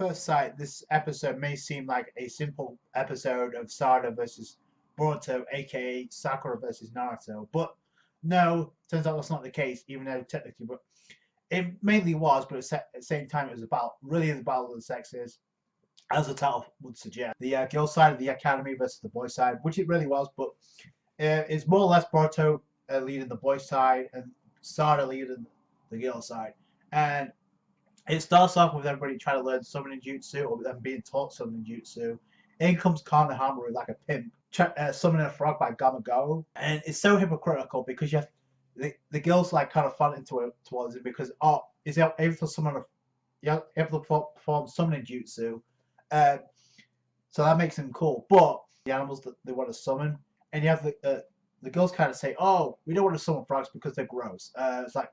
first sight, this episode may seem like a simple episode of Sarada versus Boruto, aka Sakura versus Naruto, but no, turns out that's not the case, even though technically, but it mainly was, but at the same time, it was about really the battle of the sexes, as the title would suggest. The girl side of the academy versus the boy side, which it really was, but it's more or less Boruto leading the boy side and Sarada leading the girl side. And it starts off with everybody trying to learn summoning jutsu, or them being taught summoning jutsu. In comes Konohamaru like a pimp, summoning a frog by Gamagao. And it's so hypocritical because you have the girls like kind of fun into it towards it because is able to summon able to perform summoning jutsu. So that makes him cool. But the animals that they want to summon, and you have the girls kind of say, "Oh, we don't want to summon frogs because they're gross." It's like,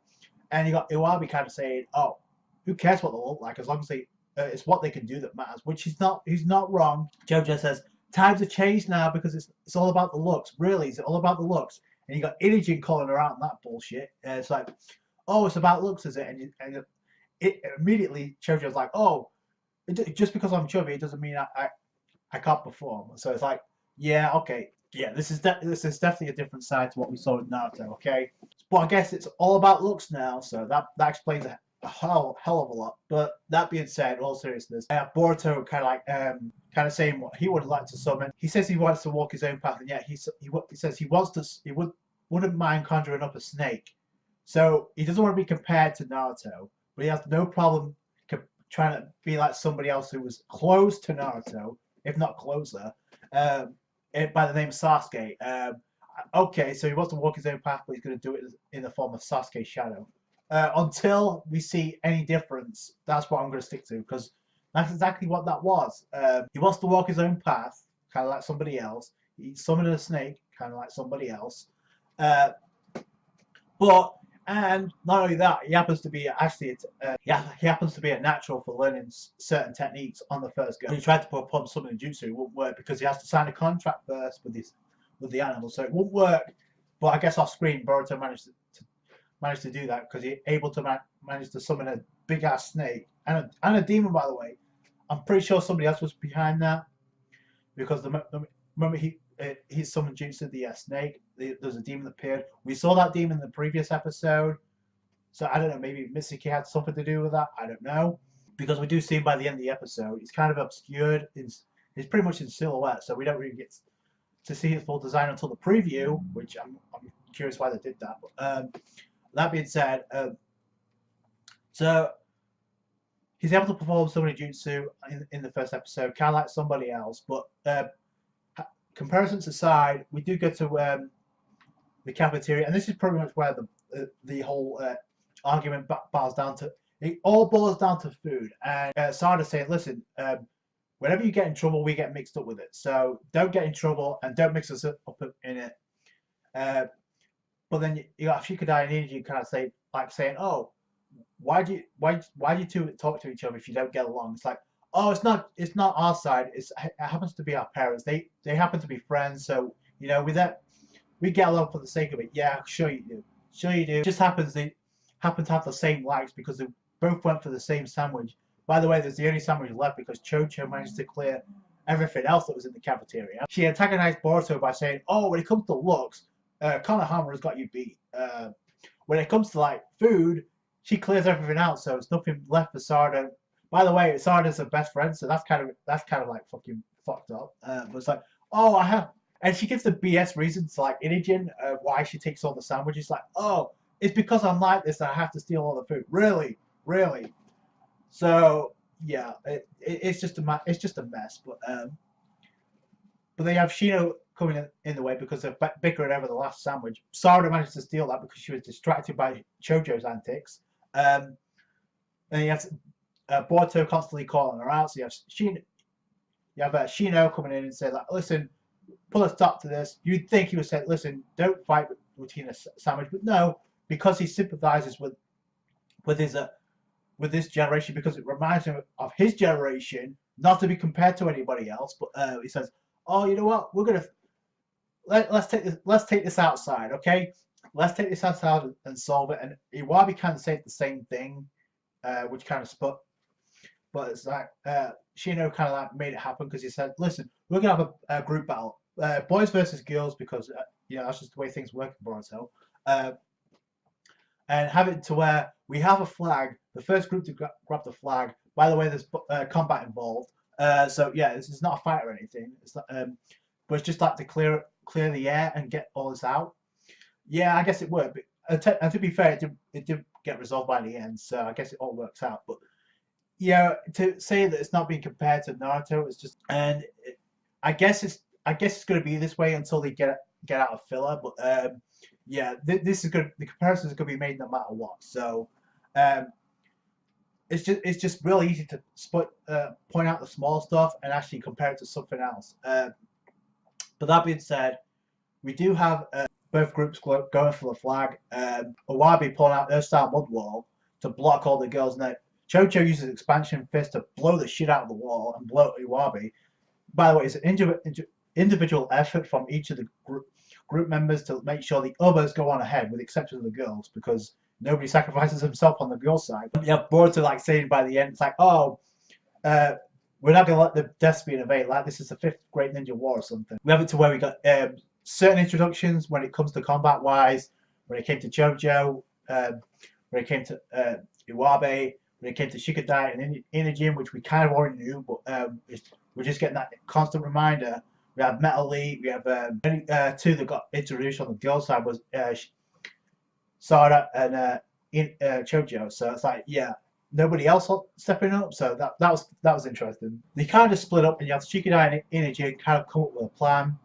and you got Iwabi kind of saying, "Oh, who cares what they look like as long as it's what they can do that matters." Which he's not wrong. Jojo says times have changed now because it's all about the looks. Really, it's all about the looks. And you got Inijin calling her out on that bullshit. It's like, "Oh, it's about looks, is it?" And it immediately Jojo's like, "Oh, just because I'm chubby, it doesn't mean I can't perform." So it's like, yeah, okay, yeah, this is definitely a different side to what we saw in Naruto, okay? But I guess it's all about looks now, so that explains a hell of a lot. But that being said, all seriousness, Boruto kind of saying what he would like to summon. He says he wants to walk his own path, and yet he says he wouldn't mind conjuring up a snake. So he doesn't want to be compared to Naruto, but he has no problem trying to be like somebody else who was close to Naruto, if not closer, by the name of Sasuke. Okay, so he wants to walk his own path, but he's going to do it in the form of Sasuke's shadow. Until we see any difference, that's what I'm going to stick to, because that's exactly what that was. He wants to walk his own path, kind of like somebody else. He summoned a snake, kind of like somebody else. And not only that, he happens to be he happens to be a natural for learning certain techniques on the first go. When he tried to perform summoning jutsu, it wouldn't work because he has to sign a contract first with the animal, so it wouldn't work. But I guess off screen, Boruto managed to do that because he's able to manage to summon a big ass snake and a demon. By the way, I'm pretty sure somebody else was behind that because the moment he summoned jutsu, the snake, there's a demon that appeared. We saw that demon in the previous episode, so I don't know, maybe Mitsuki had something to do with that, I don't know, because we do see him by the end of the episode. He's kind of obscured, he's pretty much in silhouette, so we don't really get to see his full design until the preview, which I'm curious why they did that. But that being said, so he's able to perform summoning jutsu in the first episode, kind of like somebody else, but comparisons aside, we do go to the cafeteria, and this is pretty much where the whole argument boils down to. It all boils down to food, and Sarada saying, "Listen, whenever you get in trouble, we get mixed up with it. So don't get in trouble and don't mix us up in it." But then you got Shikadai and Iniji kind of saying, "Oh, why do you two talk to each other if you don't get along?" It's like, "Oh, it's not our side. It happens to be our parents. They happen to be friends. So we get along for the sake of it." Yeah, sure you do. Sure you do. It just happens they happen to have the same likes because they both went for the same sandwich. By the way, there's the only sandwich left because Chocho managed to clear everything else that was in the cafeteria. She antagonized Boruto by saying, "Oh, when it comes to looks, Konohamaru's got you beat. When it comes to like food, she clears everything out, so there's nothing left for Sarada." By the way, Sarada's her best friend, so that's kind of like fucking fucked up. But it's like, "Oh, I have," and she gives the BS reasons to like Inijin why she takes all the sandwiches. Like, "Oh, it's because I'm like this that I have to steal all the food." Really. So yeah, it's just a mess. But they have Shino coming in the way because they're bickering over the last sandwich. Sarada managed to steal that because she was distracted by Chojo's antics. And you have Boruto constantly calling her out. So you have Shino coming in and say, like, "Listen, pull a stop to this." You'd think he would say, "Listen, don't fight with Tina Sandwich," but no, because he sympathizes with this generation because it reminds him of his generation, not to be compared to anybody else. But he says, "Oh, you know what? We're gonna let's take this outside, okay? Let's take this outside and solve it." And Iwabi kind of said the same thing, which kind of spot. but it's like Shino kind of like made it happen because he said, "Listen, we're gonna have a group battle, boys versus girls, because that's just the way things work in Boruto, uh, and have it to where we have a flag. The first group to grab the flag. By the way, there's combat involved, so yeah, this is not a fight or anything. It's not, but it's just like to clear the air and get all this out. Yeah, I guess it worked. But and to be fair, it did get resolved by the end, so I guess it all works out. But yeah, to say that it's not being compared to Naruto, it's just, and I guess it's going to be this way until they get out of filler. But yeah, this is good. The comparison is going to be made no matter what. So um, it's just really easy to point out the small stuff and actually compare it to something else. But that being said, we do have both groups going for the flag. Iwabi pulling out Earth Style Mud Wall to block all the girls. Now, Chocho uses Expansion Fist to blow the shit out of the wall and blow Iwabi. By the way, it's an individual effort from each of the group members to make sure the others go on ahead, with the exception of the girls, because nobody sacrifices himself on the girls' side. You have Boruto like saying by the end, it's like, oh, we're not going to let the death speed evade, like this is the 5th Great Ninja War or something. We have it to where we got certain introductions when it comes to combat-wise, when it came to Jojo, when it came to Iwabe, when it came to Shikadai and Inajin, which we kind of already knew, but we're just getting that constant reminder. We have Metal Lee, we have two that got introduced on the girls' side was Sarada and Chojo. So it's like, yeah, nobody else stepping up. So that was interesting. They kind of split up, and you have Shikadai and Inajin kind of come up with a plan.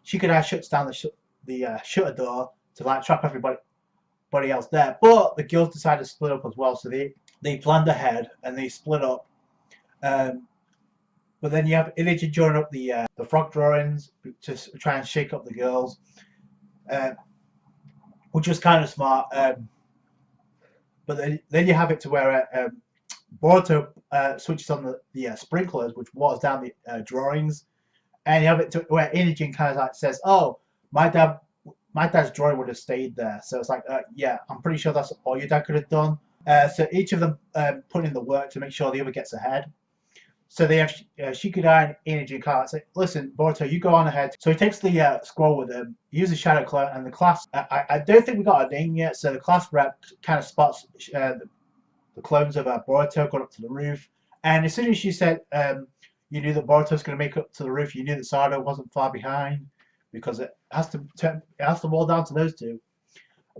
Shikadai shuts down the shutter door to like trap everybody else there, but the girls decided to split up as well. So they planned ahead and they split up. But then you have Inajin join up the frog drawings to try and shake up the girls, which was kind of smart. But then you have it to where Boruto switches on the sprinklers, which waters down the drawings, and you have it to where Inajin kind of like says, "Oh, my dad's drawing would have stayed there." So it's like, yeah, I'm pretty sure that's all your dad could have done. So each of them put in the work to make sure the other gets ahead. So they have Shikadai and Inajin kind of say, "Listen, Boruto, you go on ahead." So he takes the scroll with him, uses Shadow Clone, and the class. I don't think we got a name yet, so the class rep kind of spots the clones of Boruto going up to the roof. And as soon as she said, you knew that Boruto's going to make it up to the roof, you knew that Sarada wasn't far behind, because it has to boil down to those two.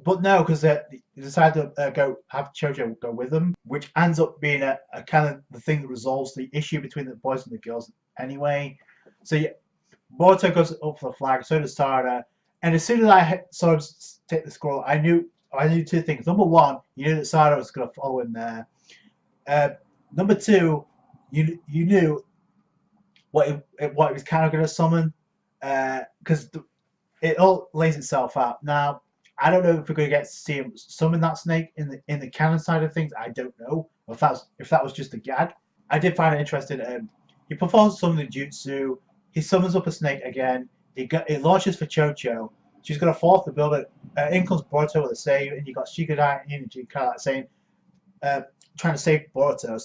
But no, because they decided to go have Chojo go with them, which ends up being a kind of the thing that resolves the issue between the boys and the girls anyway. So yeah, Boruto goes up for the flag, so does Sarada. And as soon as I saw him take the scroll, I knew two things. Number one, you knew that Sarada was going to follow him there. Number two, you knew what it was kind of going to summon, because it all lays itself out. Now, I don't know if we're going to get to see him summon that snake in the canon side of things. I don't know if that was just a gag. I did find it interesting. He performs summoning jutsu. He summons up a snake again. It launches for Chocho. She's going to fall off the building. In comes Boruto with a save, and you got Shikadai and Inajin kind of like saying, trying to save Boruto.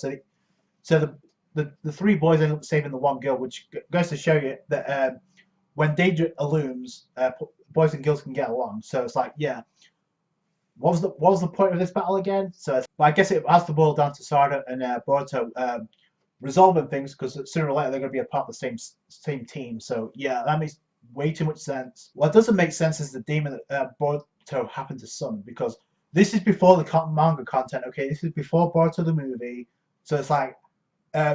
So the three boys end up saving the one girl, which goes to show you that when danger looms, boys and girls can get along. So it's like, yeah, what was the point of this battle again? So I guess it has to boil down to Sarada and Boruto resolving things, because sooner or later they're going to be a part of the same team. So yeah, that makes way too much sense. What doesn't make sense is the demon that Boruto happened to summon, because this is before the manga content. Okay, this is before Boruto the movie. So it's like,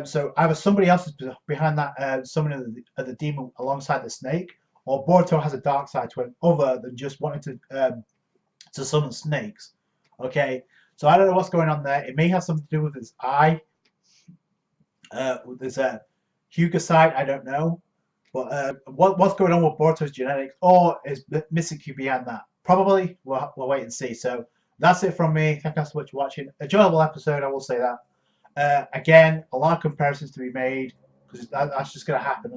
so either somebody else is behind that summoning of the demon alongside the snake, or Boruto has a dark side to him other than just wanting to summon snakes. Okay, so I don't know what's going on there. It may have something to do with his eye, with his Hyuga side. I don't know, but what's going on with Boruto's genetics, or is Mitsuki behind that? Probably. We'll wait and see. So that's it from me. Thank you so much for watching. Enjoyable episode, I will say that. Again, a lot of comparisons to be made, because that's just going to happen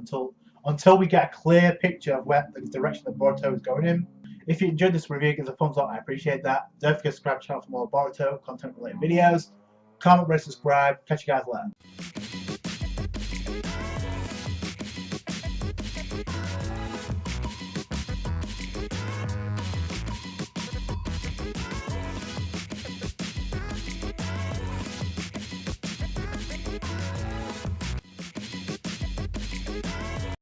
until we get a clear picture of where the direction that Boruto is going in. If you enjoyed this review, give us a thumbs up. I appreciate that. Don't forget to subscribe to the channel for more Boruto content related videos. comment, rate, subscribe. Catch you guys later.